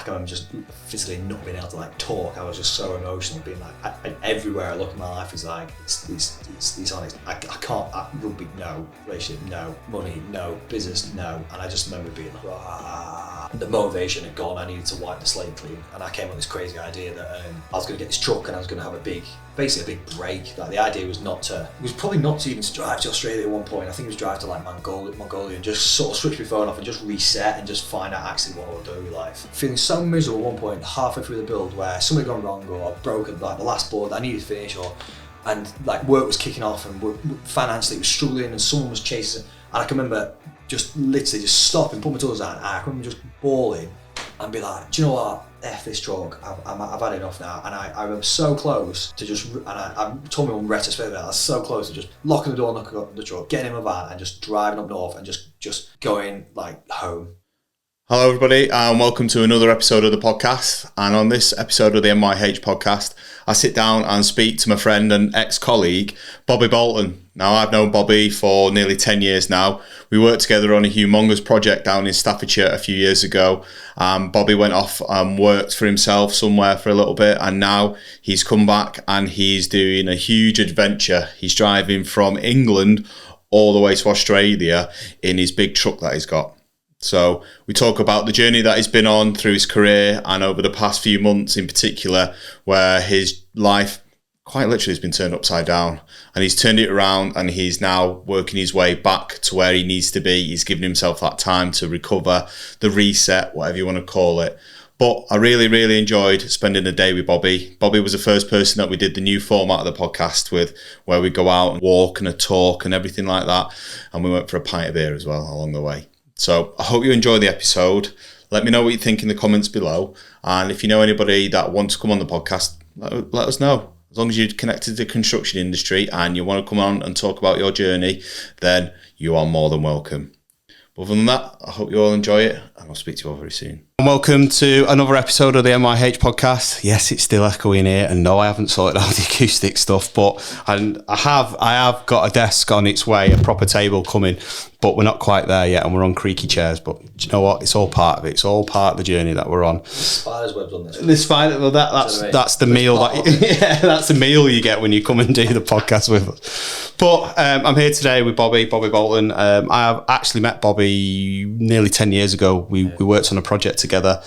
can remember just physically not being able to like talk. I was just so emotional, being like, everywhere I look in my life is like, it's honest. I can't, rugby, no, relationship, no, money, no, business, no. And I just remember being like, the motivation had gone. I needed to wipe the slate clean. And I came up with this crazy idea that I was going to get this truck and I was going to have basically a big break. Like the idea was probably not to even drive to Australia at one point. I think it was drive to like Mongolia and just sort of switch my phone off and just reset and just find out actually what I would do with life. Feeling so miserable at one point, halfway through the build, where something had gone wrong or I'd broken like the last board that I needed to finish, and like work was kicking off and financially it was struggling and someone was chasing. And I can remember just literally just stopping, put my tools down, and I can remember just bawling and be like, do you know what? F this truck, I've had enough now. And I remember so close to just, and I told me on retrospect, I was so close to just locking the door, knocking up the truck, getting in my van and just driving up north and just going like home. Hello everybody and welcome to another episode of the podcast. And on this episode of the MYH Podcast, I sit down and speak to my friend and ex-colleague, Bobby Bolton. Now I've known Bobby for nearly 10 years now. We worked together on a humongous project down in Staffordshire a few years ago. Bobby went off and worked for himself somewhere for a little bit, and now he's come back and he's doing a huge adventure. He's driving from England all the way to Australia in his big truck that he's got. So we talk about the journey that he's been on through his career and over the past few months in particular, where his life quite literally has been turned upside down, and he's turned it around and he's now working his way back to where he needs to be. He's given himself that time to recover, the reset, whatever you want to call it. But I really, really enjoyed spending the day with Bobby. Bobby was the first person that we did the new format of the podcast with, where we go out and walk and a talk and everything like that. And we went for a pint of beer as well along the way. So I hope you enjoy the episode. Let me know what you think in the comments below. And if you know anybody that wants to come on the podcast, let us know. As long as you're connected to the construction industry and you want to come on and talk about your journey, then you are more than welcome. Other than that, I hope you all enjoy it, and I'll speak to you all very soon. And welcome to another episode of the MYH Podcast. Yes, it's still echoing here, and no, I haven't sorted out the acoustic stuff, but I have got a desk on its way, a proper table coming, but we're not quite there yet, and we're on creaky chairs. But do you know what? It's all part of it. It's all part of the journey that we're on. Spider's webs on this. The spider. Well, that's the meal that's the meal you get when you come and do the podcast with us. But I'm here today with Bobby Bolton. I have actually met Bobby nearly 10 years ago. We worked on a project together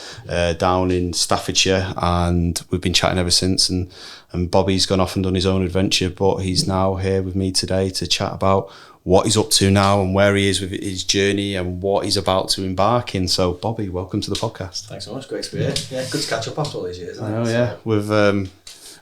down in Staffordshire, and we've been chatting ever since. And Bobby's gone off and done his own adventure, but he's now here with me today to chat about what he's up to now and where he is with his journey and what he's about to embark in. So, Bobby, welcome to the podcast. Thanks so much. Great to be here. Yeah, good to catch up after all these years. I know, yeah.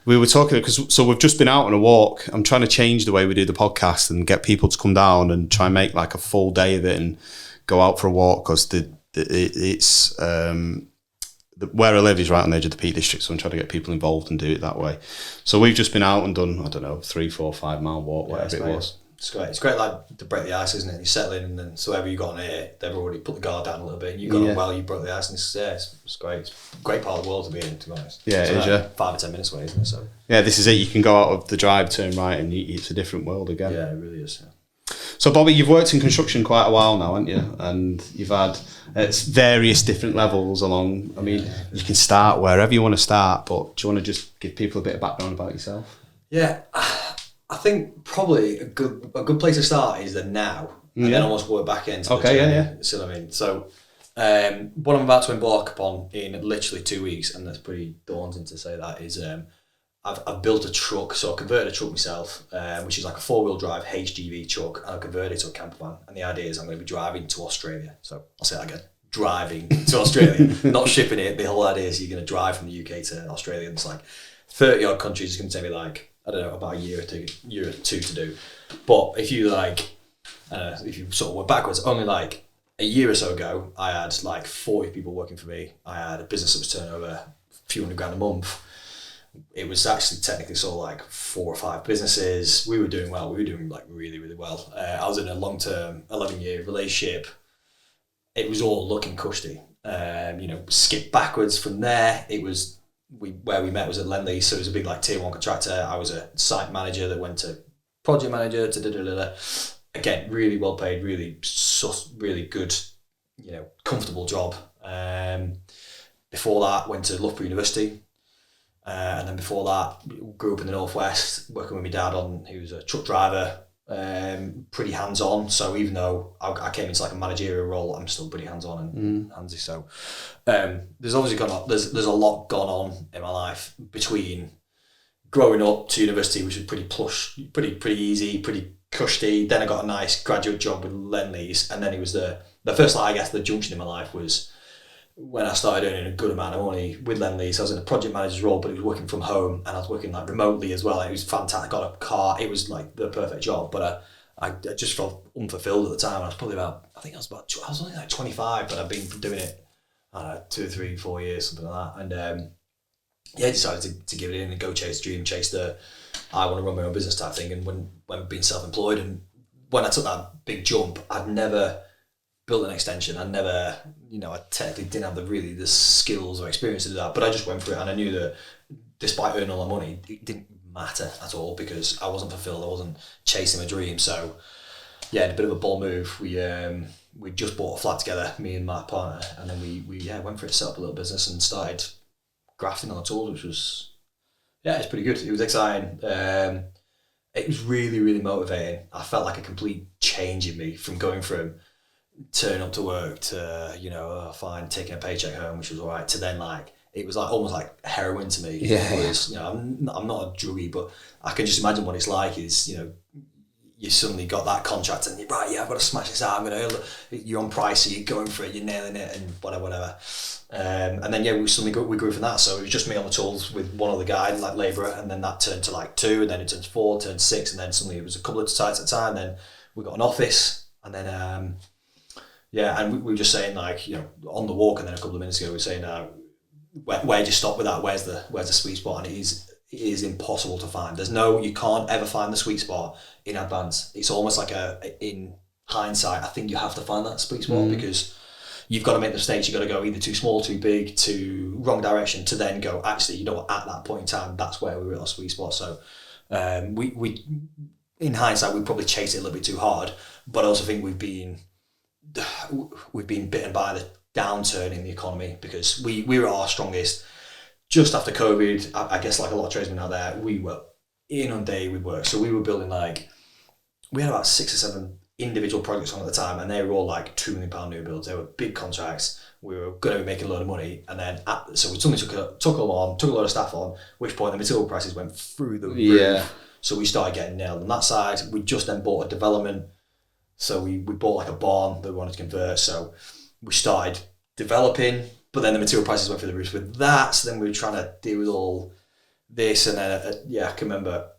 We were talking because we've just been out on a walk. I'm trying to change the way we do the podcast and get people to come down and try and make like a full day of it and go out for a walk, because it's where I live is right on the edge of the Peak District, so I'm trying to get people involved and do it that way. So we've just been out and done, I don't know, 3, 4, 5 mile walk, whatever it was. It's great. It's great, like to break the ice, isn't it? You settle in, and then so whoever you got on here, they've already put the guard down a little bit, and you got on well, you broke the ice, and it's great. It's a great part of the world to be in, to be honest. Yeah, it is, yeah. 5 or 10 minutes away, isn't it? So yeah, this is it. You can go out of the drive, turn right, and it's a different world again. Yeah, it really is. Yeah. So, Bobby, you've worked in construction quite a while now, haven't you? And you've had various different levels along. I mean, you can start wherever you want to start, but do you want to just give people a bit of background about yourself? Yeah, I think probably a good place to start is the now, and then almost work back into the journey. Yeah. See what I mean? So, what I'm about to embark upon in literally 2 weeks, and that's pretty daunting to say that, is I've built a truck. So I converted a truck myself, which is like a 4-wheel drive HGV truck, and I converted it to a camper van. And the idea is I'm going to be driving to Australia. So I'll say that again. Driving to Australia, not shipping it. The whole idea is you're going to drive from the UK to Australia, and it's like 30 odd countries. It's going to take me like, I don't know, about a year or two to do. But if you if you sort of work backwards, only like a year or so ago, I had like 40 people working for me. I had a business that was turning over a few $100,000 a month. It was actually technically sort of like 4 or 5 businesses. We were doing well. We were doing like really, really well. I was in a long-term 11-year relationship. It was all looking cushy. Skip backwards from there. It was where we met was at Lend-Lease, so it was a big like tier 1 contractor. I was a site manager that went to project manager to da-da-da-da. Again, really well paid, really good, comfortable job. Before that, went to Loughborough University. And then before that, grew up in the Northwest, working with my dad he was a truck driver, pretty hands-on. So even though I came into like a managerial role, I'm still pretty hands-on and handsy. So there's obviously there's a lot gone on in my life between growing up to university, which was pretty plush, pretty easy, pretty cushy. Then I got a nice graduate job with Lend-Lease, and then it was the first, like, I guess, the junction in my life was when I started earning a good amount of money with Lend-Lease. I was in a project manager's role, but it was working from home, and I was working like remotely as well. It was fantastic. I got a car. It was like the perfect job, but I just felt unfulfilled at the time. I was I was only like 25, but I've been doing it, I don't know, 2, 3, 4 years, something like that. And I decided to give it in and go chase the dream, chase the I want to run my own business type thing. And when being self-employed, and when I took that big jump, I'd never built an extension. I technically didn't have the skills or experience to do that, but I just went for it, and I knew that despite earning all the money, it didn't matter at all because I wasn't fulfilled. I wasn't chasing my dream. So yeah, a bit of a bold move. We just bought a flat together, me and my partner, and then we went for it, set up a little business and started grafting on the tools, which was, it's pretty good. It was exciting. It was really, really motivating. I felt like a complete change in me from going from turning up to work to, fine, taking a paycheck home, which was all right, to then like, it was like almost like heroin to me. I'm not a druggie, but I can just imagine what it's like is, you suddenly got that contract and you're right, I've got to smash this out, you're on price, so you're going for it, you're nailing it and whatever. And then we grew from that. So it was just me on the tools with one other guy, like labourer, and then that turned to like 2, and then it turned to 4, turned to 6, and then suddenly it was a couple of sites at a time. Then we got an office, and then and we were just saying, like, on the walk, and then a couple of minutes ago we were saying, where do you stop with that? Where's the sweet spot? And it is impossible to find. You can't ever find the sweet spot in advance. It's almost like in hindsight, I think you have to find that sweet spot because you've got to make the mistakes. You've got to go either too small, too big, too wrong direction to then go, actually, at that point in time, that's where we were at our sweet spot. So we in hindsight, we probably chased it a little bit too hard, but I also think we've been bitten by the downturn in the economy because we were our strongest just after COVID. I guess like a lot of tradesmen out there, we were inundated with work. So we were building we had about 6 or 7 individual projects on at the time, and they were all like £2 million new builds. They were big contracts. We were going to be making a load of money, and then so we suddenly took a lot of staff on, at which point the material prices went through the roof. So we started getting nailed on that side. We just then bought a development. So we bought like a barn that we wanted to convert. So we started developing, but then the material prices went through the roof with that. So then we were trying to deal with all this. And then, I can remember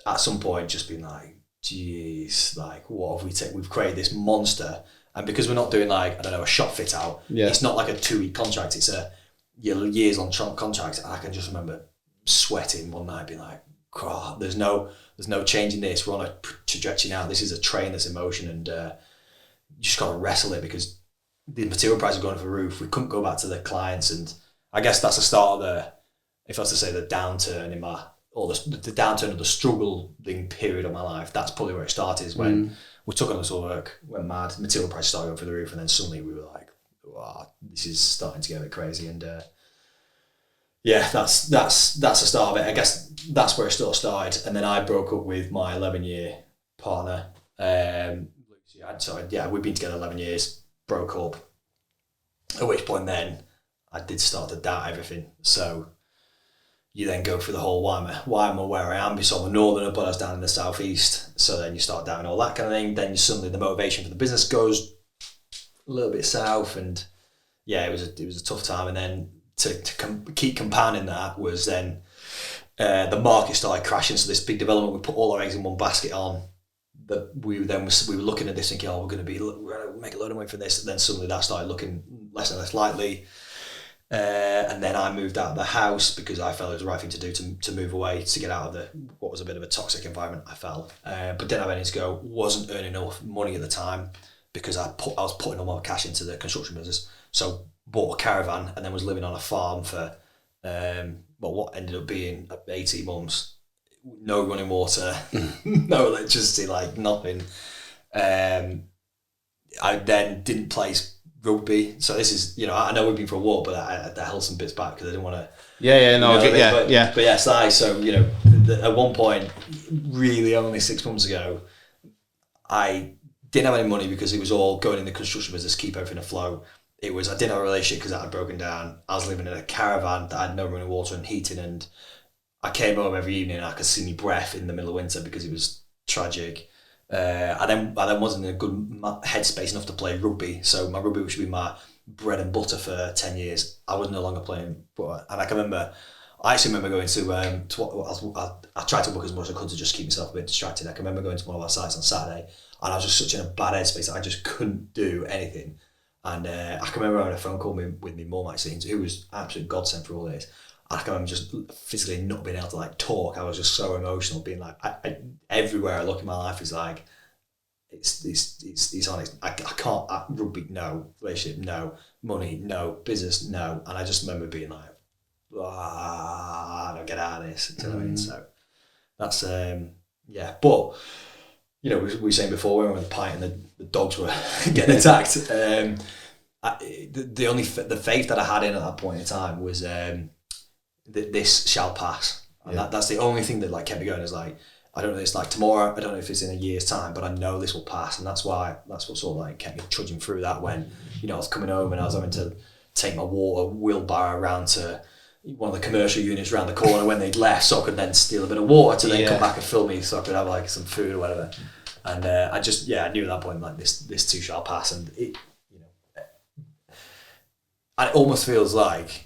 at some point just being like, geez, like, what have we taken? We've created this monster. And because we're not doing a shop fit out, it's not like a 2-week contract. It's a years long contract. And I can just remember sweating one night being like, God, there's no change in this. We're on a trajectory now. This is a train that's in motion, and you just got to wrestle it because the material prices are going through the roof. We couldn't go back to the clients, and I guess that's the start of if I was to say the downturn in the downturn of the struggling period of my life. That's probably where it started, is when we took on this work, went mad, material prices started going through the roof, and then suddenly we were like, wow, this is starting to get a bit crazy. And that's the start of it. I guess that's where it still started. And then I broke up with my 11-year partner. We'd been together 11 years, broke up. At which point then I did start to doubt everything. So you then go through the whole why am I where I am? So I'm a northerner, but I was down in the southeast. So then you start doubting all that kind of thing. Then suddenly the motivation for the business goes a little bit south, and it was a tough time. And then to keep compounding that was then the market started crashing. So this big development, we put all our eggs in one basket on. We were looking at this thinking, we're going to make a load of money for this. And then suddenly that started looking less and less likely. And then I moved out of the house because I felt it was the right thing to do to move away, to get out of what was a bit of a toxic environment, I felt. But didn't have anything to go, wasn't earning enough money at the time because I was putting all my cash into the construction business. So bought a caravan and then was living on a farm for what ended up being 18 months. No running water, no electricity, like nothing. I then didn't place rugby. So this is, I know we've been for a walk, but I held some bits back because I didn't want to. But yes, so at one point, really only 6 months ago, I didn't have any money because it was all going in the construction business, keep everything afloat. I didn't have a relationship because that had broken down. I was living in a caravan that had no running water and heating, and I came home every evening and I could see my breath in the middle of winter because it was tragic. I then wasn't in a good headspace enough to play rugby, so my rugby, which would be my bread and butter for 10 years, I was no longer playing. And I actually remember going to I tried to work as much as I could to just keep myself a bit distracted. I can remember going to one of our sites on Saturday, and I was just such in a bad headspace that I just couldn't do anything. And I can remember having a phone call with my mum, actually, who was absolute godsend for all this. I can remember just physically not being able to talk. I was just so emotional, being everywhere I look in my life is it's honest. I can't, rugby, no, relationship, no, money, no, business, no. And I just remember being I don't get out of this. You know what I mean? So that's, But, we were saying before, we were on the pint and the dogs were getting attacked. The faith that I had in at that point in time was, this shall pass, and that's the only thing that kept me going. Is I don't know if it's tomorrow, I don't know if it's in a year's time, but I know this will pass, and that's what sort of kept me trudging through that. When I was coming home and I was having to take my water wheelbarrow around to one of the commercial units around the corner when they'd left, so I could then steal a bit of water to then come back and fill me, so I could have some food or whatever. And I knew at that point this too shall pass, and it almost feels like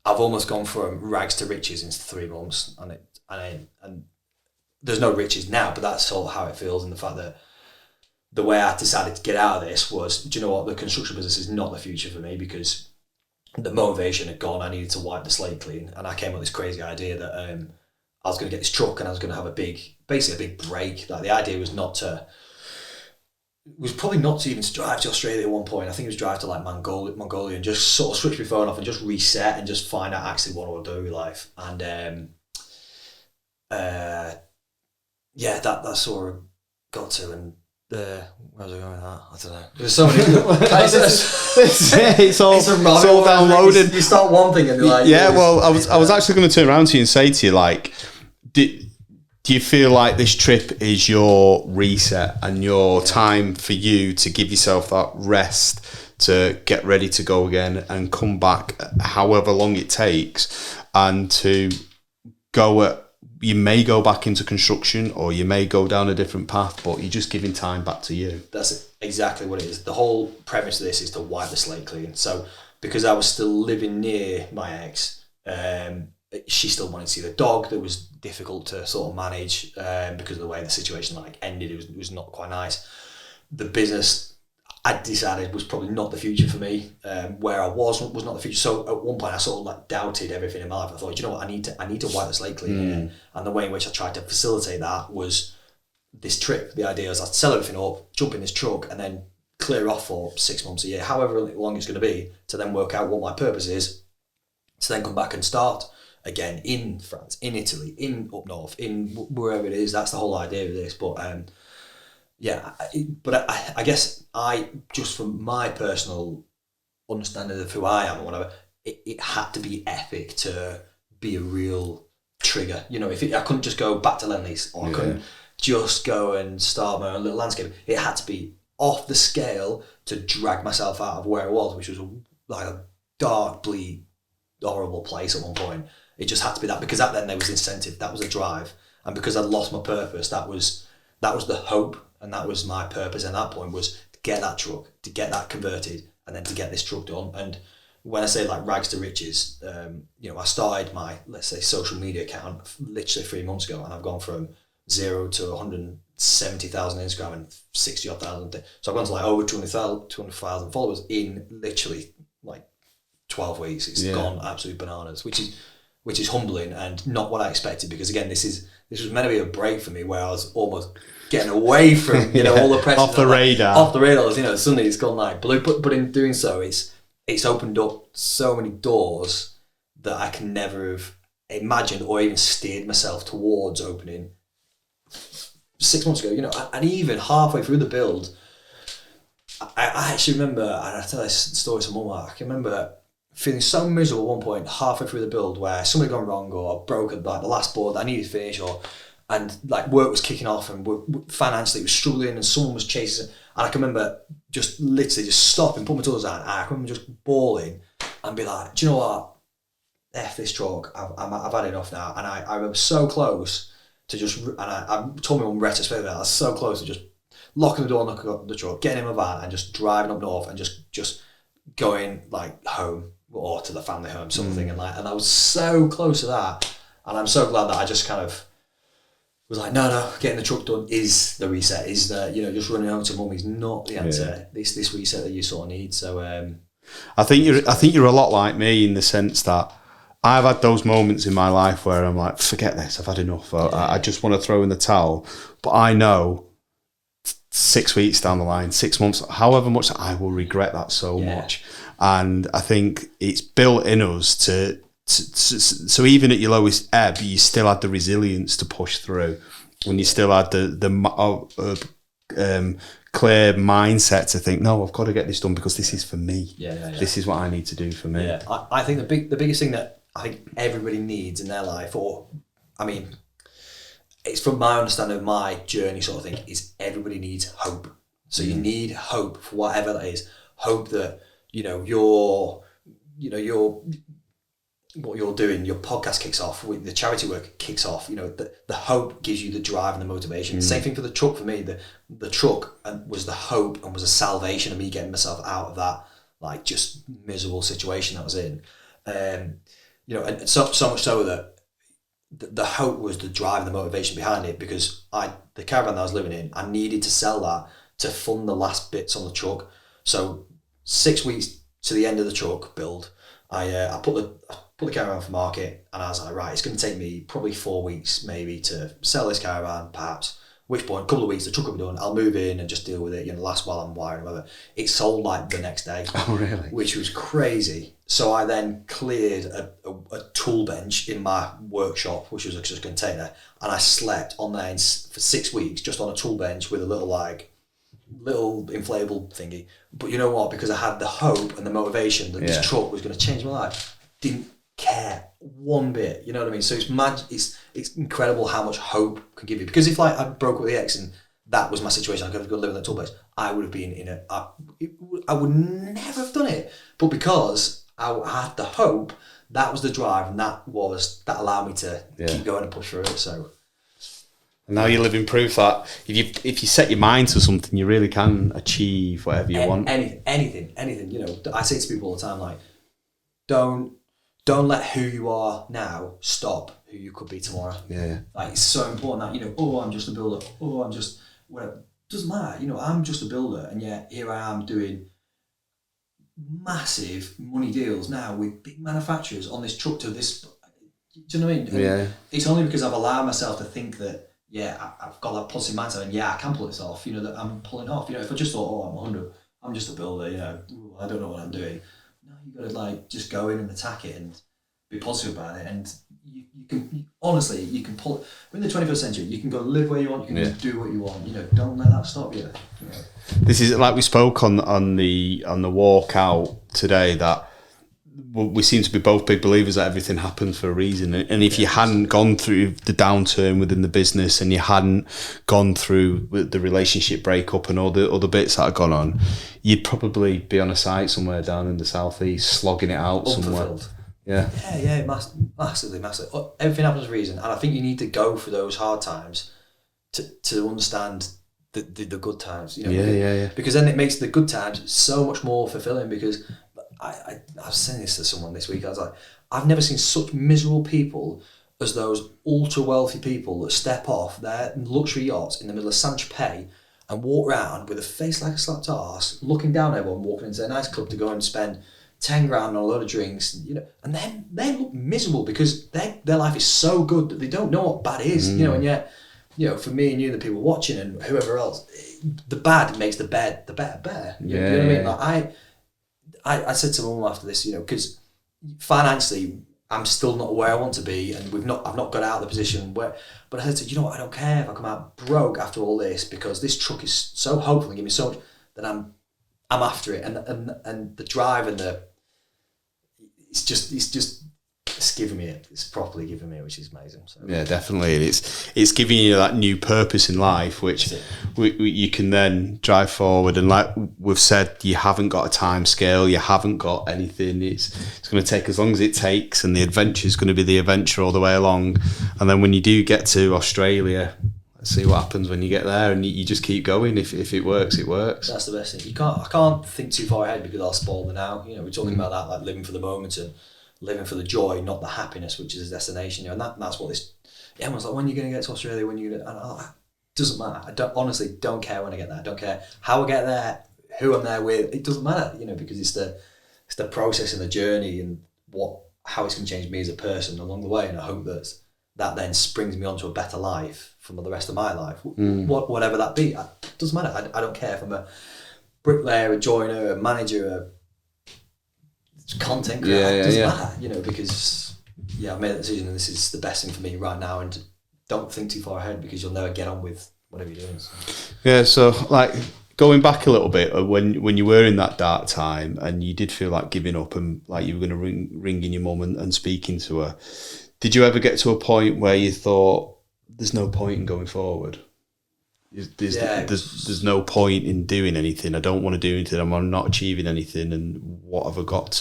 I've almost gone from rags to riches in 3 months, and there's no riches now, but that's sort of how it feels. And the fact that the way I decided to get out of this was, do you know what, the construction business is not the future for me, because the motivation had gone. I needed to wipe the slate clean, and I came up with this crazy idea that I was going to get this truck and I was going to have basically a big break. The idea was probably not to even drive to Australia at one point. I think it was drive to Mongolia and just sort of switch my phone off and just reset and just find out actually what I would do with life. And that sort of got to, and where was I going with that? I don't know. There's so many. It's all downloaded. You start one thing and you're like, I was actually going to turn around to you and say to you, do you feel like this trip is your reset and your time for you to give yourself that rest to get ready to go again and come back however long it takes, and to you may go back into construction or you may go down a different path, but you're just giving time back to you? That's exactly what it is. The whole premise of this is to wipe the slate clean. So because I was still living near my ex, she still wanted to see the dog. That was difficult to sort of manage because of the way the situation ended. It was not quite nice. The business I decided was probably not the future for me. Where I was not the future. So at one point I sort of doubted everything in my life. I thought, you know what, I need to wipe the slate clean here. And the way in which I tried to facilitate that was this trip. The idea was I'd sell everything up, jump in this truck, and then clear off for 6 months, a year, however long it's going to be, to then work out what my purpose is, to then come back and start again in France, in Italy, in up north, in wherever it is. That's the whole idea of this. But I guess just from my personal understanding of who I am and whatever, it had to be epic to be a real trigger. I couldn't just go back to Lend-Lease, or I couldn't just go and start my own little landscape. It had to be off the scale to drag myself out of where I was, which was a dark, bleak, horrible place at one point. It just had to be that, because then there was incentive, that was a drive, and because I'd lost my purpose, that was the hope, and that was my purpose. And that point was to get that truck, to get that converted, and then to get this truck done. And when I say rags to riches, I started my, let's say, social media account literally 3 months ago, and I've gone from 0 to 170,000 Instagram and 60,000. So I've gone to over 200,000 followers in literally 12 weeks. It's gone absolute bananas, which is humbling and not what I expected, because again, this was meant to be a break for me, where I was almost getting away from all the pressure off the radar. Suddenly it's gone blue. But in doing so, it's opened up so many doors that I can never have imagined or even steered myself towards opening 6 months ago. And even halfway through the build, I actually remember, and I tell this story to Mum, I can remember feeling so miserable at one point, halfway through the build, where something had gone wrong or broke like the last board that I needed to finish, and like work was kicking off and financially it was struggling and someone was chasing. And I can remember just literally just stopping, put my tools down, and I can remember just bawling and be like, do you know what? F this truck, I've had enough now. And I remember so close to just, and I told my mum retrospectively, I was so close to just locking the door on the truck, getting in my van and just driving up north and just going like home or to the family home, something. And I was so close to that. And I'm so glad that I just kind of was like, no, getting the truck done is the reset, is the, just running home to mum is not the answer. Yeah. This reset that you sort of need. So I think you're a lot like me in the sense that I've had those moments in my life where I'm like, forget this, I've had enough. I just want to throw in the towel. But I know 6 weeks down the line, 6 months, however much, I will regret that so much. And I think it's built in us to so even at your lowest ebb, you still had the resilience to push through, and you still had the clear mindset to think, no, I've got to get this done because this is for me. This is what I need to do for me. I think the biggest thing that I think everybody needs in their life, it's from my understanding of my journey sort of thing, is everybody needs hope. So you need hope for whatever that is. Hope that what you're doing, your podcast kicks off, the charity work kicks off, the hope gives you the drive and the motivation. Same thing for the truck for me. The truck was the hope and was a salvation of me getting myself out of that like just miserable situation that I was in. And so much so that the hope was the drive and the motivation behind it, because the caravan that I was living in, I needed to sell that to fund the last bits on the truck. So 6 weeks to the end of the truck build, I put the caravan for market, and I was like, right, it's going to take me probably 4 weeks maybe to sell this caravan, perhaps. At which point, a couple of weeks, the truck will be done. I'll move in and just deal with it, last while I'm wiring, whatever. It sold like the next day. Oh, really? Which was crazy. So I then cleared a tool bench in my workshop, which was just a container, and I slept on there for 6 weeks just on a tool bench with a little inflatable thingy. But you know what? Because I had the hope and the motivation that this truck was going to change my life, didn't care one bit. You know what I mean? So it's incredible how much hope can give you. Because if I broke up with the ex and that was my situation, I could have gone live in that tool bench, I would have been I would never have done it. But because I had the hope, that was the drive, and that allowed me to keep going and push through it. So. Now you're living proof that if you set your mind to something, you really can achieve whatever you want. Anything. I say to people all the time, like, don't let who you are now stop who you could be tomorrow. Yeah. Like, it's so important that, I'm just a builder. I'm just whatever. Doesn't matter. I'm just a builder, and yet here I am doing massive money deals now with big manufacturers on this truck to this. Do you know what I mean? And it's only because I've allowed myself to think that. I've got that positive mindset, and I can pull this off, that I'm pulling off. If I just thought, I'm 100, I'm just a builder, I don't know what I'm doing. No, you got to just go in and attack it and be positive about it. And you can honestly, you can pull. We're in the 21st century. You can go live where you want. You can just do what you want. Don't let that stop you. This is like we spoke on the walk out today, that we seem to be both big believers that everything happens for a reason, and if you hadn't gone through the downturn within the business, and you hadn't gone through the relationship breakup and all the other bits that had gone on, you'd probably be on a site somewhere down in the southeast slogging it out somewhere. Yeah, massively. Everything happens for a reason, and I think you need to go through those hard times to understand the good times. Because then it makes the good times so much more fulfilling. Because I was saying this to someone this week. I was like, I've never seen such miserable people as those ultra wealthy people that step off their luxury yachts in the middle of Saint-Tropez and walk around with a face like a slapped arse, looking down at everyone walking into a nice club to go and spend 10 grand on a load of drinks, and then they look miserable because their life is so good that they don't know what bad is, and yet, for me and you, the people watching and whoever else, the bad makes the better. You know what I mean? Like I said to my mum after this, because financially I'm still not where I want to be, and I've not got out of the position where. But I said to her, I don't care if I come out broke after all this, because this truck is so hopeful and give me so much that I'm I'm after it, and the drive and it's giving me it. It's properly giving me it, which is amazing. So. Yeah, definitely. It's giving you that new purpose in life, which you can then drive forward. And like we've said, you haven't got a time scale. You haven't got anything. It's going to take as long as it takes, and the adventure is going to be the adventure all the way along. And then when you do get to Australia, let's see what happens when you get there, and you just keep going. If it works, it works. That's the best thing. I can't think too far ahead because I'll spoil the now. You know, we're talking about that, like living for the moment and living for the joy, not the happiness, which is a destination. You know, and that's what this. Everyone's like, when are you going to get to Australia? When are you going to? And it doesn't matter. I honestly don't care when I get there. I don't care how I get there, who I'm there with. It doesn't matter. You know, because it's the process and the journey and how it's going to change me as a person along the way. And I hope that then springs me onto a better life for the rest of my life. Whatever that be, it doesn't matter. I don't care if I'm a bricklayer, a joiner, a manager, a content creator. It doesn't matter, you know, because I've made that decision and this is the best thing for me right now, and don't think too far ahead because you'll never get on with whatever you're doing. So. Yeah, so like going back a little bit, when you were in that dark time and you did feel like giving up and like you were going to ring in your mum and speaking to her, did you ever get to a point where you thought there's no point in going forward? There's no point in doing anything. I don't want to do anything. I'm not achieving anything. And what have I got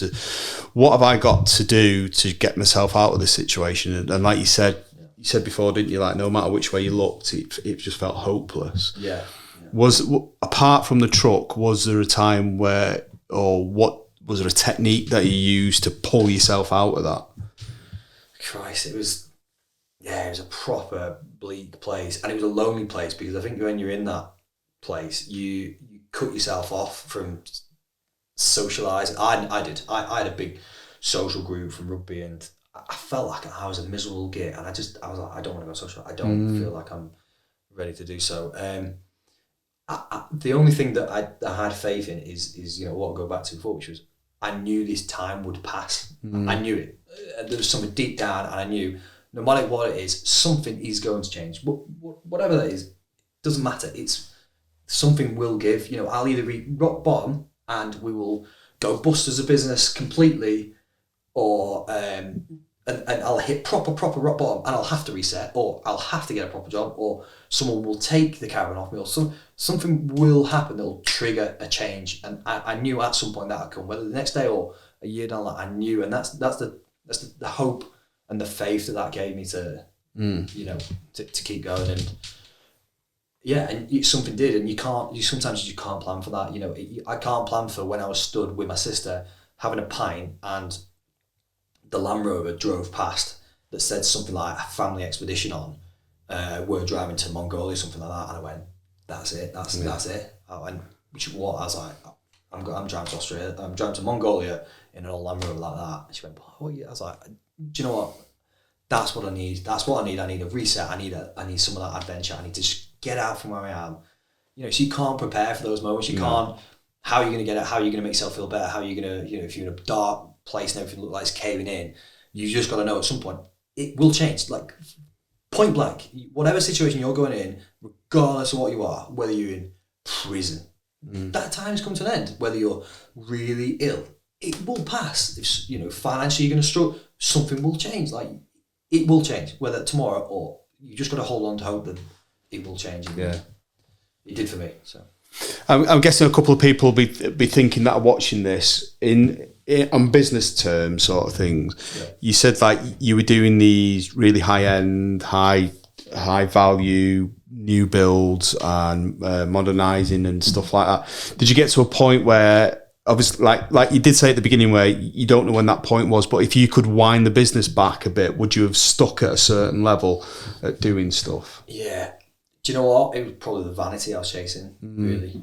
to do to get myself out of this situation? And like you said before, didn't you? Like no matter which way you looked, it just felt hopeless. Yeah. Was apart from the truck, was there a time where, or what was there a technique that you used to pull yourself out of that? Christ, it was a proper bleak place, and it was a lonely place because I think when you're in that place, you cut yourself off from socialising. I did. I had a big social group from rugby, and I felt like I was a miserable git, and I was like, I don't want to go social. I don't feel like I'm ready to do so. The only thing that I had faith in is what I'll go back to before, which was I knew this time would pass. I knew it. There was something deep down, and I knew no matter what it is, something is going to change. Whatever that is, doesn't matter. It's something will give. You know, I'll either be rock bottom and we will go bust as a business completely, or and I'll hit proper rock bottom and I'll have to reset, or I'll have to get a proper job, or someone will take the caravan off me, or something will happen that will trigger a change. And I knew at some point that would come, whether the next day or a year down the line. I knew, and that's the hope and the faith that gave me to to keep going. And something did, and sometimes you can't plan for that. You know, I can't plan for when I was stood with my sister having a pint and the Land Rover drove past that said something like a family expedition on. We're driving to Mongolia, something like that, and I went, "That's it. That's it." I went, I was like, "I'm driving to Australia. I'm driving to Mongolia in an old Land Rover like that." And she went, "Oh yeah." I was like, "Do you know what? That's what I need. That's what I need. I need a reset. I need some of that adventure. I need to just get out from where I am." You know, so you can't prepare for those moments. You can't. How are you going to get out? How are you going to make yourself feel better? How are you going to, if you're in a dark place and everything looks like it's caving in, you just got to know at some point it will change. Like point blank, whatever situation you're going in, regardless of what you are, whether you're in prison, that time's come to an end. Whether you're really ill, it will pass. If financially you're going to struggle, something will change. Like it will change, whether tomorrow or you just got to hold on to hope that it will change. Yeah, it did for me. So I'm guessing a couple of people will be thinking that are watching this on business terms, sort of things. Yeah. You said like you were doing these really high end, high value new builds and modernising and stuff like that. Did you get to a point where, obviously, like you did say at the beginning, where you don't know when that point was, but if you could wind the business back a bit, would you have stuck at a certain level at doing stuff? Yeah. Do you know what? It was probably the vanity I was chasing, really.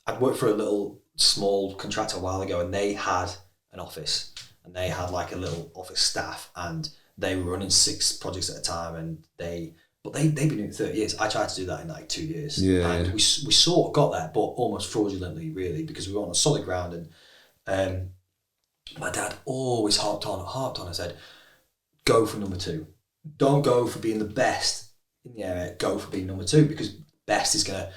I'd worked for a little small contractor a while ago, and they had an office, and they had like a little office staff, and they were running 6 projects at a time, and they've been doing it 30 years. I tried to do that in like 2 years. Yeah. And we sort of got there, but almost fraudulently, really, because we were on a solid ground. And my dad always harped on and said, go for number 2. Don't go for being the best in the area, go for being number 2, because best is going to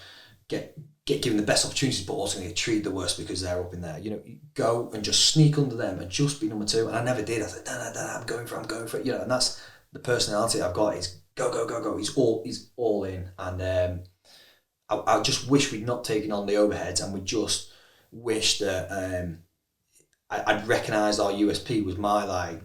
get get given the best opportunities, but also get treated the worst because they're up in there. You go and just sneak under them and just be number 2. And I never did. I said, no, I'm going for it. And that's the personality I've got is go. He's all in. And I just wish we'd not taken on the overheads, and we just wish that I'd recognised our USP was my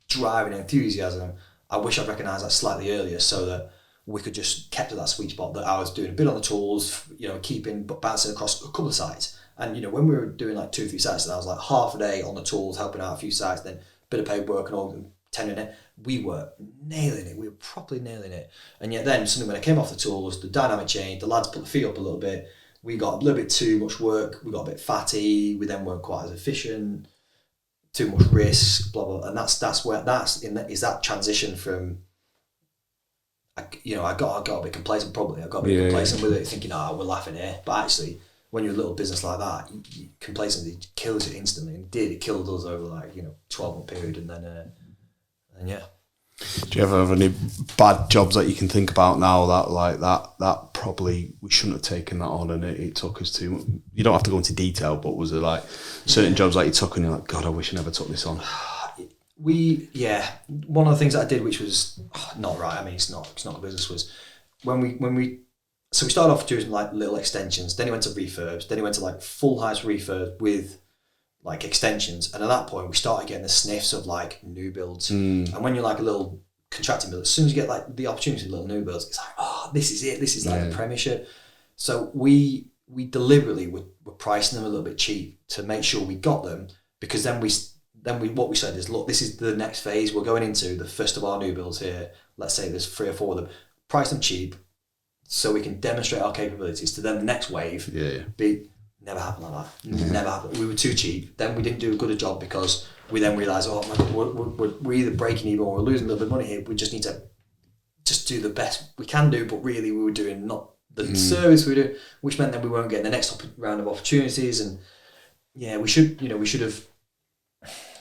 drive and enthusiasm. I wish I'd recognised that slightly earlier so that we could just kept at that sweet spot that I was doing a bit on the tools, keeping bouncing across a couple of sites. And when we were doing 2 or 3 sites, and I was half a day on the tools, helping out a few sites, then a bit of paperwork and all, tending it. We were nailing it. We were properly nailing it. And yet then suddenly when I came off the tools, the dynamic changed. The lads put the feet up a little bit. We got a little bit too much work. We got a bit fatty. We then weren't quite as efficient. Too much risk. Blah blah. And that's that transition from. I got a bit complacent. Probably I got a bit complacent with it, thinking, we're laughing here. But actually, when you're a little business like that, complacency kills it instantly, and it killed us over 12-month period, and then yeah. Do you ever have any bad jobs that you can think about now that probably we shouldn't have taken that on, and it took us too? You don't have to go into detail, but was there certain jobs that you took and you're like, God, I wish I never took this on? One of the things that I did, which was not right. I mean, it's not a business. Was when we started off doing little extensions. Then he went to refurbs. Then he went to full house refurb with extensions. And at that point, we started getting the sniffs of new builds. And when you're a little contracting build, as soon as you get the opportunity to little new builds, it's this is it. This is the Premiership. So we deliberately were pricing them a little bit cheap to make sure we got them, because then what we said is, look, this is the next phase. We're going into the first of our new builds here. Let's say there's 3 or 4 of them. Price them cheap so we can demonstrate our capabilities to then the next wave. Never happened like that. Never happened. We were too cheap. Then we didn't do a good job because we then realised, oh my God, we're either breaking even or we're losing a little bit of money here. We just need to just do the best we can do, but really we were doing not the service we do, which meant that we weren't getting the next round of opportunities. And we should have.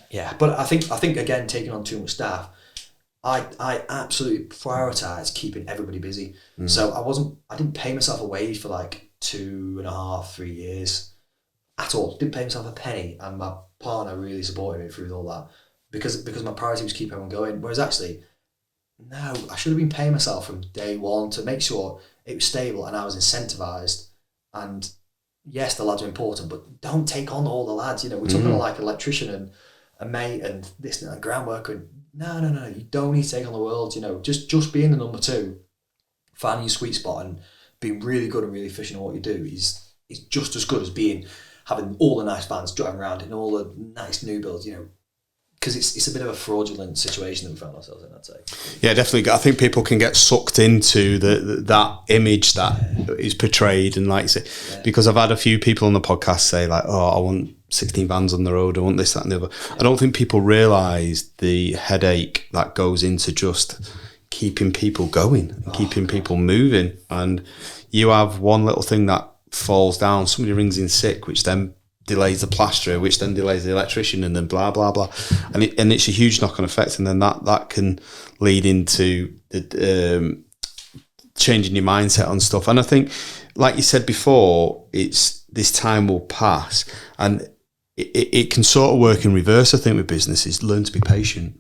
Yeah, but I think again, taking on too much staff, I absolutely prioritised keeping everybody busy. So I didn't pay myself a wage for 2.5, 3 years at all. Didn't pay myself a penny, and my partner really supported me through all that because my priority was keep everyone going. Whereas actually, no, I should have been paying myself from day one to make sure it was stable and I was incentivised. And yes, the lads are important, but don't take on all the lads. We're talking about electrician and a mate and this and groundwork, and no, you don't need to take on the world. Just being the number 2, finding your sweet spot and being really good and really efficient at what you do is just as good as having all the nice vans driving around in all the nice new builds. Because it's a bit of a fraudulent situation that we found ourselves in, I'd say. Yeah, definitely. I think people can get sucked into that image that is portrayed, and because I've had a few people on the podcast say I want 16 vans on the road, I want this, that and the other. I don't think people realise the headache that goes into just keeping people going and keeping people moving. And you have one little thing that falls down, somebody rings in sick, which then delays the plasterer, which then delays the electrician, and then blah blah blah, and it's a huge knock-on effect, and then that can lead into changing your mindset on stuff. And I think, like you said before, it's this time will pass, and it can sort of work in reverse. I think with businesses, learn to be patient.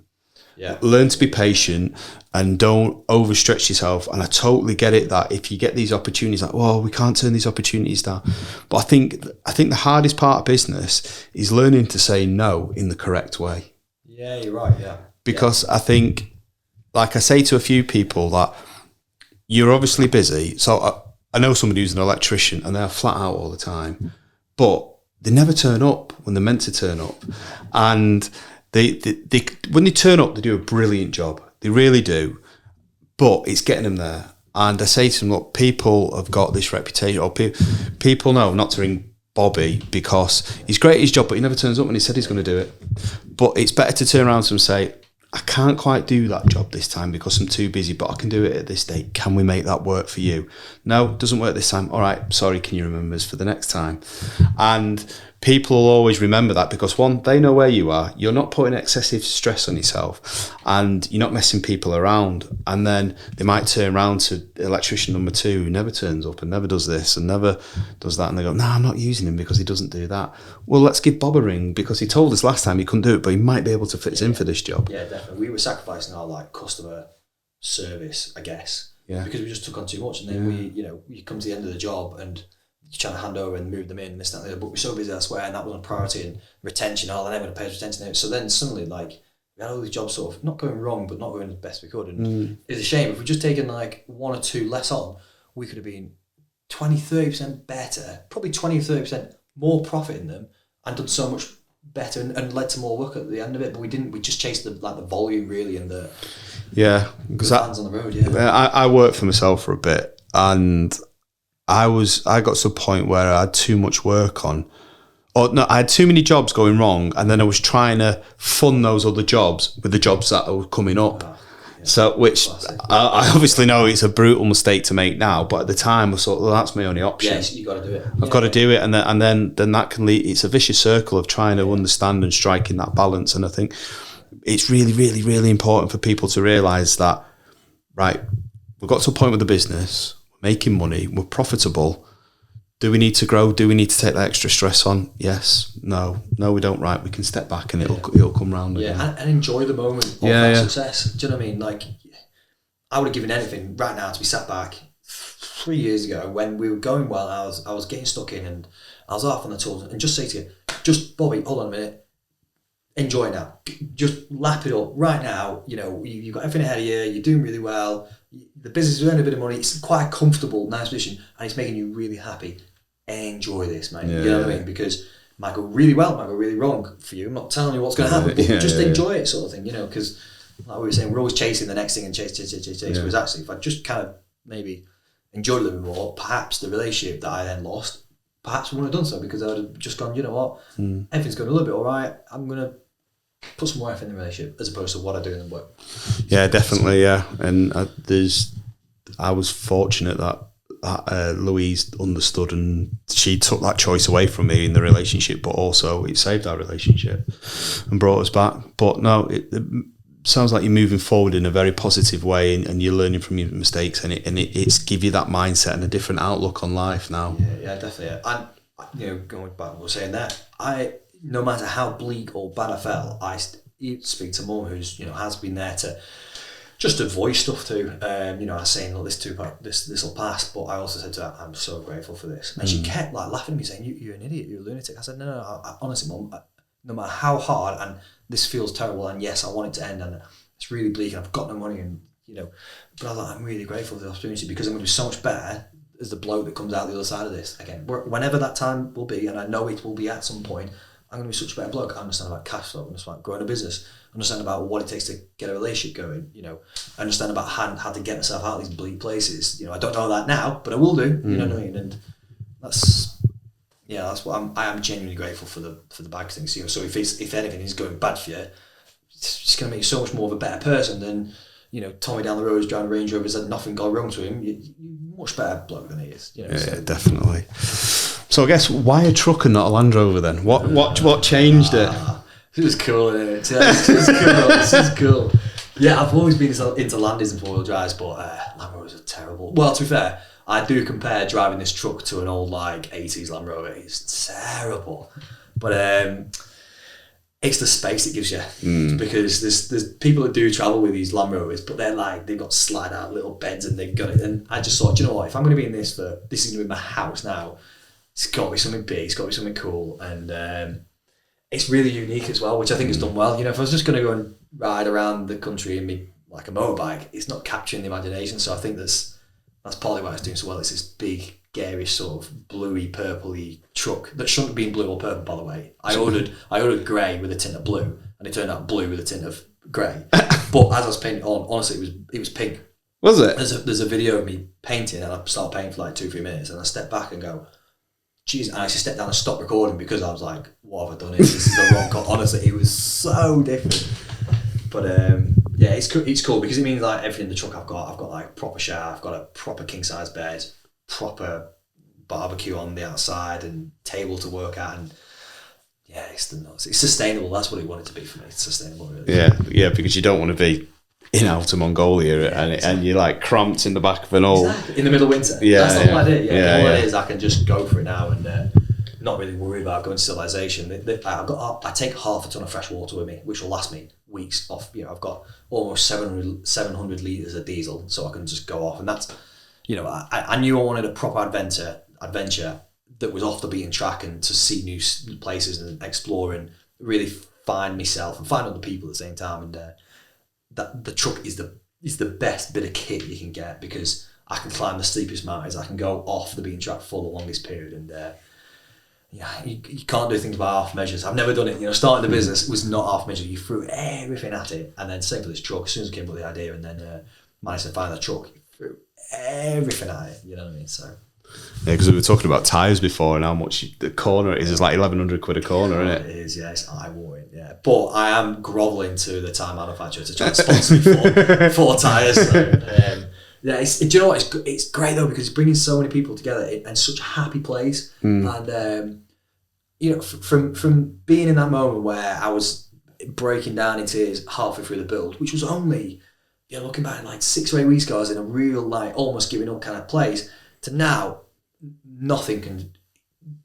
Yeah. Learn to be patient and don't overstretch yourself. And I totally get it that if you get these opportunities, we can't turn these opportunities down. But I think the hardest part of business is learning to say no in the correct way. Yeah, you're right. Yeah. Because I think, like I say to a few people, that you're obviously busy. So I know somebody who's an electrician and they're flat out all the time, but they never turn up when they're meant to turn up. And They when they turn up, they do a brilliant job. They really do. But it's getting them there. And I say to them, look, people have got this reputation, or people know not to ring Bobby because he's great at his job, but he never turns up when he said he's going to do it. But it's better to turn around to him and say, I can't quite do that job this time because I'm too busy, but I can do it at this date. Can we make that work for you? No, it doesn't work this time. All right, sorry, can you remember us for the next time? And people will always remember that because one, they know where you are. You're not putting excessive stress on yourself, and you're not messing people around. And then they might turn around to electrician number 2 who never turns up and never does this and never does that, and they go, "No, I'm not using him because he doesn't do that." Well, let's give Bob a ring because he told us last time he couldn't do it, but he might be able to fit us in for this job. Yeah, definitely. We were sacrificing our like customer service, I guess, because we just took on too much, and then we come to the end of the job and you're trying to hand over and move them in and this, that, and the other, but we're so busy elsewhere, and that wasn't a priority, and retention, they're never going to pay us retention. So then suddenly, like, we had all these jobs sort of not going wrong, but not going as best we could, and it's a shame. If we'd just taken like 1 or 2 less on, we could have been 20-30% better, probably 20-30% more profit in them, and done so much better and led to more work at the end of it. But we didn't. We just chased the volume really, and the because fans on the road. I worked for myself for a bit, and I got to a point where I had too much work on. Or no, I had too many jobs going wrong, and then I was trying to fund those other jobs with the jobs that were coming up. So, which I obviously know it's a brutal mistake to make now, but at the time I thought, well, that's my only option. Yes, you got to do it. I've got to do it, and then that can lead. It's a vicious circle of trying to understand and striking that balance. And I think it's really, really, really important for people to realise that, right, we've got to a point with the business, we're making money, we're profitable. Do we need to grow? Do we need to take that extra stress on? Yes. No, we don't. Right, we can step back and it'll come round again. And enjoy the moment of that success. Do you know what I mean? Like, I would have given anything right now to be sat back 3 years ago when we were going well. I was getting stuck in, and I was off on the tools, and just say to you, Bobby, hold on a minute, enjoy now. Just lap it up right now. You know, you've got everything ahead of you. You're doing really well. The business is earning a bit of money. It's quite a comfortable, nice position, and it's making you really happy. Enjoy this, mate. You know what I mean? Because it might go really well, it might go really wrong for you. I'm not telling you what's going to happen, but just enjoy it, sort of thing, you know, because like we were saying, we're always chasing the next thing and chase. Whereas actually, if I just kind of maybe enjoyed a little bit more, perhaps the relationship that I then lost, perhaps we wouldn't have done so, because I would have just gone, you know what, everything's going a little bit all right, I'm going to put some more effort in the relationship as opposed to what I do in the work. Yeah, definitely, yeah. And I was fortunate that Louise understood, and she took that choice away from me in the relationship, but also it saved our relationship and brought us back. But no, it sounds like you're moving forward in a very positive way, and you're learning from your mistakes, and it's give you that mindset and a different outlook on life now. Yeah, definitely. And you know, going back to what I was saying there, no matter how bleak or bad I felt, I speak to Mum, who's, you know, has been there to just to voice stuff too. You know, I was saying, look, this will pass, but I also said to her, I'm so grateful for this. And she kept like laughing at me, saying, you're an idiot, you're a lunatic. I said, no, I, honestly, Mum, no matter how hard, and this feels terrible, and yes, I want it to end, and it's really bleak, and I've got no money, and you know, but I was like, I'm really grateful for the opportunity, because I'm going to be so much better as the bloke that comes out the other side of this. Again, whenever that time will be, and I know it will be at some point, I'm going to be such a better bloke. I understand about cash flow, I understand about growing a business, I understand about what it takes to get a relationship going, you know, I understand about how to get myself out of these bleak places. You know, I don't know that now, but I will do, you know what I mean? And that's what I am genuinely grateful for the bag things. You know, so if anything is going bad for you, it's just going to make you so much more of a better person than, you know, Tommy down the road is driving Range Rovers and nothing got wrong to him. You're much better bloke than he is. You know, yeah, definitely. So I guess, why a truck and not a Land Rover then? What changed it? This is cool, isn't it? This is cool. Yeah, I've always been into Landers and four-wheel drives, but Land Rovers are terrible. Well, to be fair, I do compare driving this truck to an old, like, 80s Land Rover. It's terrible. But it's the space it gives you. Because there's people that do travel with these Land Rovers, but they're like, they've got slide out little beds and they've got it. And I just thought, you know what, if I'm going to be in this is going to be my house now, it's got to be something big, it's got to be something cool. And it's really unique as well, which I think has done well. You know, if I was just going to go and ride around the country and be like a motorbike, it's not capturing the imagination. So I think that's partly why it's doing so well. It's this big, garish sort of bluey, purpley truck that shouldn't have been blue or purple, by the way. I ordered grey with a tint of blue, and it turned out blue with a tint of grey. But as I was painting on, honestly, it was pink. Was it? There's a video of me painting, and I started painting for like 2-3 minutes, and I stepped back and go, geez, and I actually stepped down and stopped recording because I was like, what have I done here? This is the wrong cut. Honestly, it was so different. But yeah, it's cool because it means like everything in the truck I've got like proper shower, I've got a proper king size bed, proper barbecue on the outside and table to work at, and Yeah, it's sustainable. That's what it wanted to be for me. It's sustainable, really. Yeah, because you don't want to be in outer Mongolia and you're like cramped in the back of an old... Exactly. In the middle of winter. That's the whole idea. All it is, I can just go for it now and not really worry about going to civilization. I take half a ton of fresh water with me, which will last me weeks off. I've got almost 700 litres of diesel, so I can just go off. And that's, I knew I wanted a proper adventure that was off the beaten track and to see new places and explore and really find myself and find other people at the same time. And that the truck is the best bit of kit you can get, because I can climb the steepest mountains, I can go off the beaten track for the longest period, and you can't do things by half measures. I've never done it. Starting the business was not half measures. You threw everything at it, and then same for this truck. As soon as I came up with the idea, and then managed to find the truck, you threw everything at it. You know what I mean? So. Yeah, because we were talking about tyres before and how much the corner is. It's like 1,100 quid a corner, isn't it? It is, yeah. It's eye-watering, yeah. But I am grovelling to the tyre manufacturer to try and sponsor me for tyres. So, do you know what? It's great though, because it's bringing so many people together in such a happy place. And from being in that moment where I was breaking down in tears halfway through the build, which was only, looking back like 6 or 8 weeks ago, I was in a real like almost giving up kind of place, to now nothing can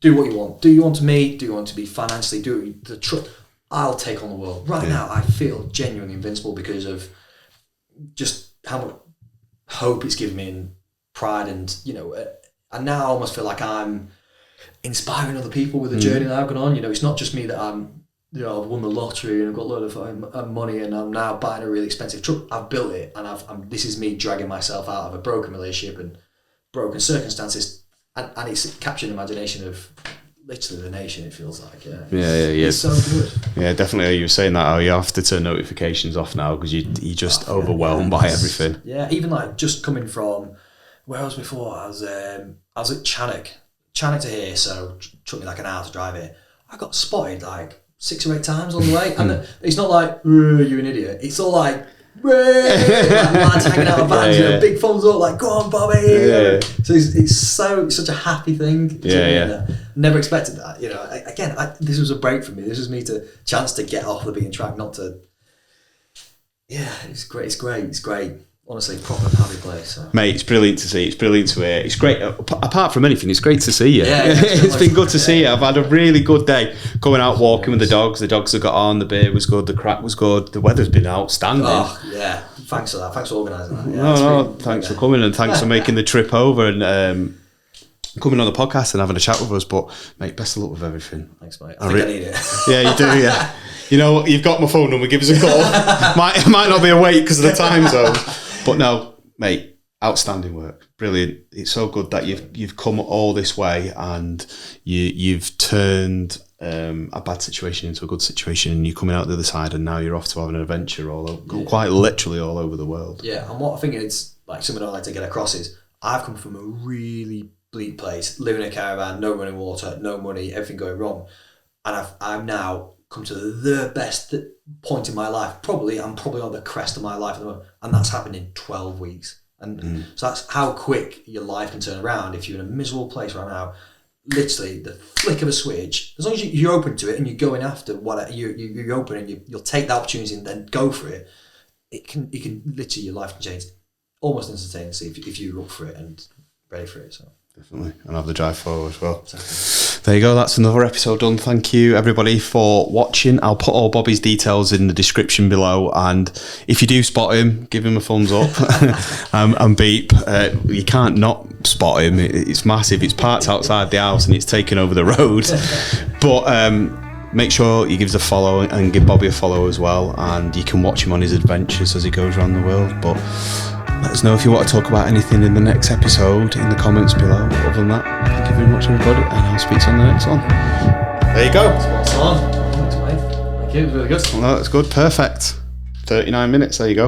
do what you want. Do you want to meet? Do you want to be financially? Do the truck? I'll take on the world. Right now, I feel genuinely invincible because of just how much hope it's given me and pride, and and now I almost feel like I'm inspiring other people with the journey that I've gone on. It's not just me that I'm. I've won the lottery and I've got a load of money and I'm now buying a really expensive truck. I've built it, and this is me dragging myself out of a broken relationship and broken circumstances, and it's captured the imagination of literally the nation, it feels like. Yeah. It's so good. Yeah, definitely. You were saying that how you have to turn notifications off now because you're just overwhelmed by everything. Yeah, even like just coming from where I was before, I was at Channock to here, so it took me like an hour to drive here. I got spotted like 6 or 8 times on the way, and it's not like you're an idiot. It's all like lads hanging out of vans, big thumbs up, like go on, Bobby. So it's such a happy thing. Never expected that. Again, this was a break for me. This was me to chance to get off the beaten track, not to. Yeah, it's great. It's great. Honestly, proper happy place. So. Mate, it's brilliant to see. It's brilliant to hear. It's great. Apart from anything, it's great to see you. Yeah, it's been good to see you. I've had a really good day going out walking with the dogs. The dogs have got on. The beer was good. The crack was good. The weather's been outstanding. Oh, yeah. Thanks for that. Thanks for organising that. Yeah, no. Thanks for coming, and thanks for making the trip over and coming on the podcast and having a chat with us. But, mate, best of luck with everything. Thanks, mate. I think I need it. Yeah, you do, yeah. You've got my phone number. Give us a call. might not be a wait because of the time zone. But no, mate, outstanding work, brilliant. It's so good that you've come all this way and you've turned a bad situation into a good situation, and you're coming out the other side, and now you're off to have an adventure quite literally all over the world. Yeah, and what I think it's like something I like to get across is I've come from a really bleak place, living in a caravan, no running water, no money, everything going wrong, and I've now come to the best point in my life. I'm probably on the crest of my life at the moment, and that's happened in 12 weeks. And so that's how quick your life can turn around if you're in a miserable place right now. Literally, the flick of a switch, as long as you're open to it and you're going after what you're open and you'll take the opportunity and then go for it. It can literally, your life can change almost instantaneously if you're up for it and ready for it. So. Definitely, and have the drive forward as well. Exactly. There you go, that's another episode done. Thank you everybody for watching. I'll put all Bobby's details in the description below, and if you do spot him, give him a thumbs up and beep. You can't not spot him. It's massive. It's parked outside the house and it's taken over the road. But make sure you give us a follow and give Bobby a follow as well, and you can watch him on his adventures as he goes around the world. But let us know if you want to talk about anything in the next episode in the comments below. Other than that, thank you very much, everybody, and I'll speak to you on the next one. There you go. Spot on. Thanks, mate. Thank you. It was really good. Well, that's good. Perfect. 39 minutes. There you go.